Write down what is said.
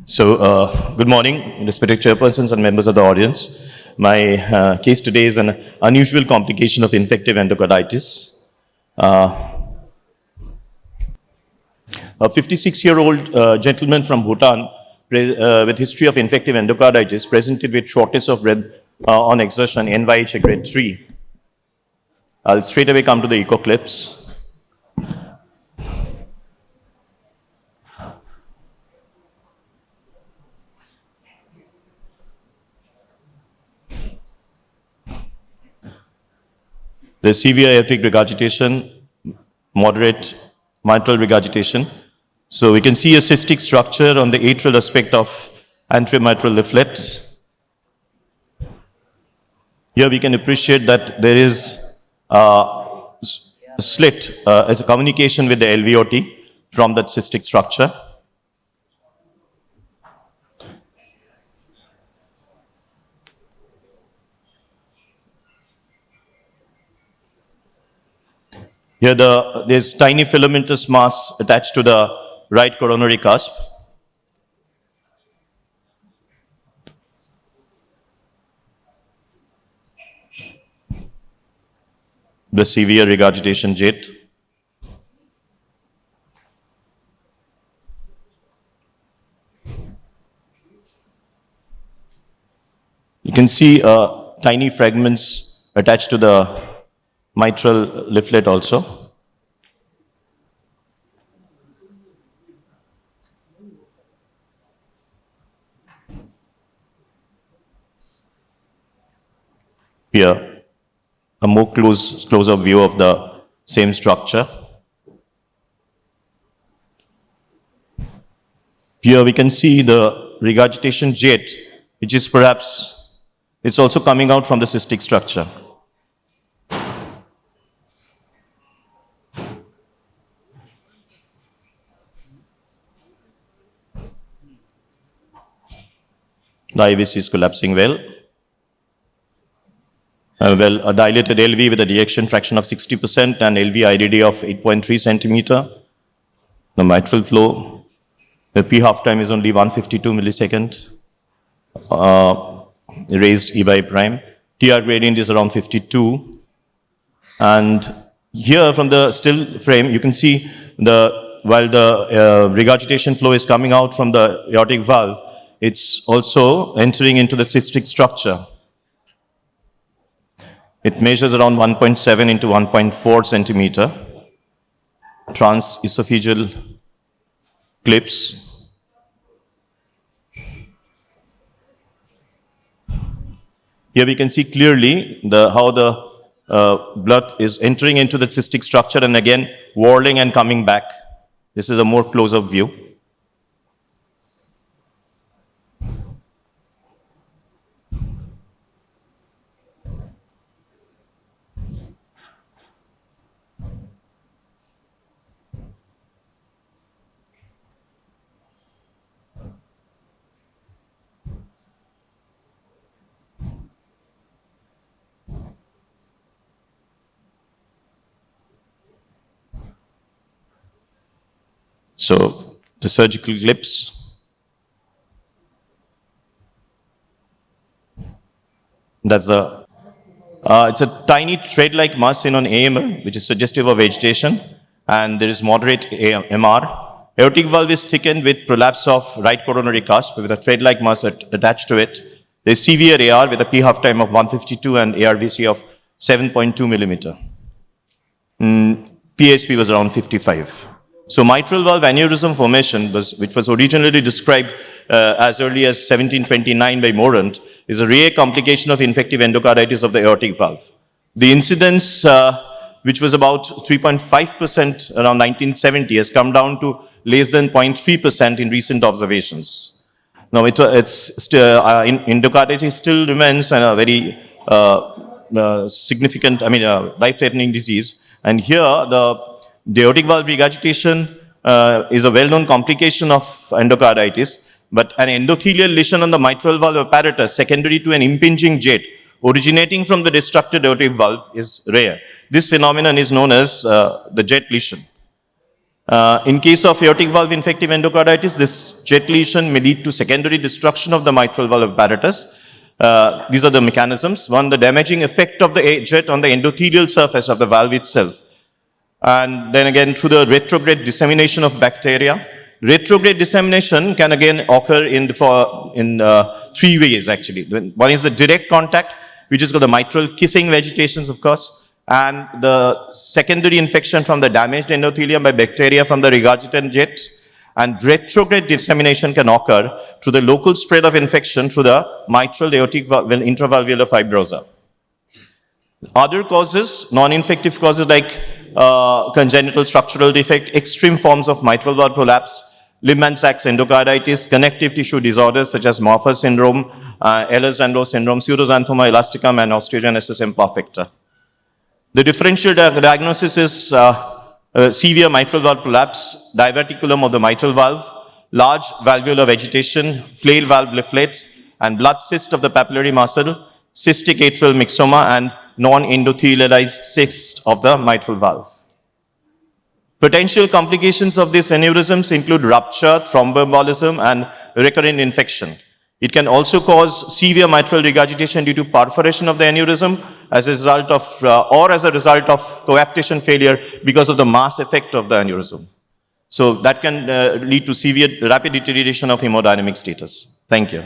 Good morning, respected chairpersons and members of the audience. My case today is an unusual complication of infective endocarditis. A 56-year-old gentleman from Bhutan with history of infective endocarditis presented with shortness of breath on exertion, NYH grade 3. I'll straight away come to the echo clips. There's severe aortic regurgitation, moderate mitral regurgitation. So we can see a cystic structure on the atrial aspect of anterior mitral leaflet. Here we can appreciate that there is a slit as a communication with the LVOT from that cystic structure. Here there's tiny filamentous mass attached to the right coronary cusp. The severe regurgitation jet. You can see tiny fragments attached to the mitral leaflet also. Here, a more closer view of the same structure. Here we can see the regurgitation jet, which is perhaps, it's also coming out from the cystic structure. The IVC is collapsing well. A dilated LV with a ejection fraction of 60% and LV IDD of 8.3 centimeter. The mitral flow, the P half time is only 152 millisecond. Raised E by prime. TR gradient is around 52. And here from the still frame, you can see while the regurgitation flow is coming out from the aortic valve, it's also entering into the cystic structure. It measures around 1.7 into 1.4 centimeter. Transesophageal clips. Here we can see clearly how the blood is entering into the cystic structure and again whirling and coming back. This is a more close-up view. So the surgical clips. That's it's a tiny thread-like mass in on AML, which is suggestive of vegetation, and there is moderate MR. Aortic valve is thickened with prolapse of right coronary cusp with a thread-like mass attached to it. There is severe AR with a P half time of 152 and ARVC of 7.2 millimeter. PSP was around 55. So mitral valve aneurysm formation, which was originally described as early as 1729 by Morant, is a rare complication of infective endocarditis of the aortic valve. The incidence, which was about 3.5% around 1970, has come down to less than 0.3% in recent observations. Now, endocarditis still remains a very significant, life-threatening disease. And here, the aortic valve regurgitation is a well-known complication of endocarditis, but an endothelial lesion on the mitral valve apparatus secondary to an impinging jet originating from the destructed aortic valve is rare. This phenomenon is known as the jet lesion. In case of aortic valve infective endocarditis, this jet lesion may lead to secondary destruction of the mitral valve apparatus. These are the mechanisms. One, the damaging effect of the jet on the endothelial surface of the valve itself. And then again, through the retrograde dissemination of bacteria. Retrograde dissemination can again occur in three ways actually. One is the direct contact, which is called the mitral kissing vegetations, of course, and the secondary infection from the damaged endothelium by bacteria from the regurgitant jets. And retrograde dissemination can occur through the local spread of infection through the mitral aortic intravalvular fibrosa. Other causes, non-infective causes like congenital structural defect, extreme forms of mitral valve prolapse, Limb-Sachs endocarditis, connective tissue disorders such as Morpher syndrome, Ehlers-Danlos syndrome, pseudoxanthoma elasticum, and osteogenesis imperfecta. The differential diagnosis is severe mitral valve prolapse, diverticulum of the mitral valve, large valvular vegetation, flail valve leaflets, and blood cyst of the papillary muscle, cystic atrial myxoma, and non-endothelialized cyst of the mitral valve. Potential complications of these aneurysms include rupture, thromboembolism, and recurrent infection. It can also cause severe mitral regurgitation due to perforation of the aneurysm as a result of, or as a result of coaptation failure because of the mass effect of the aneurysm. So that can lead to severe rapid deterioration of hemodynamic status. Thank you.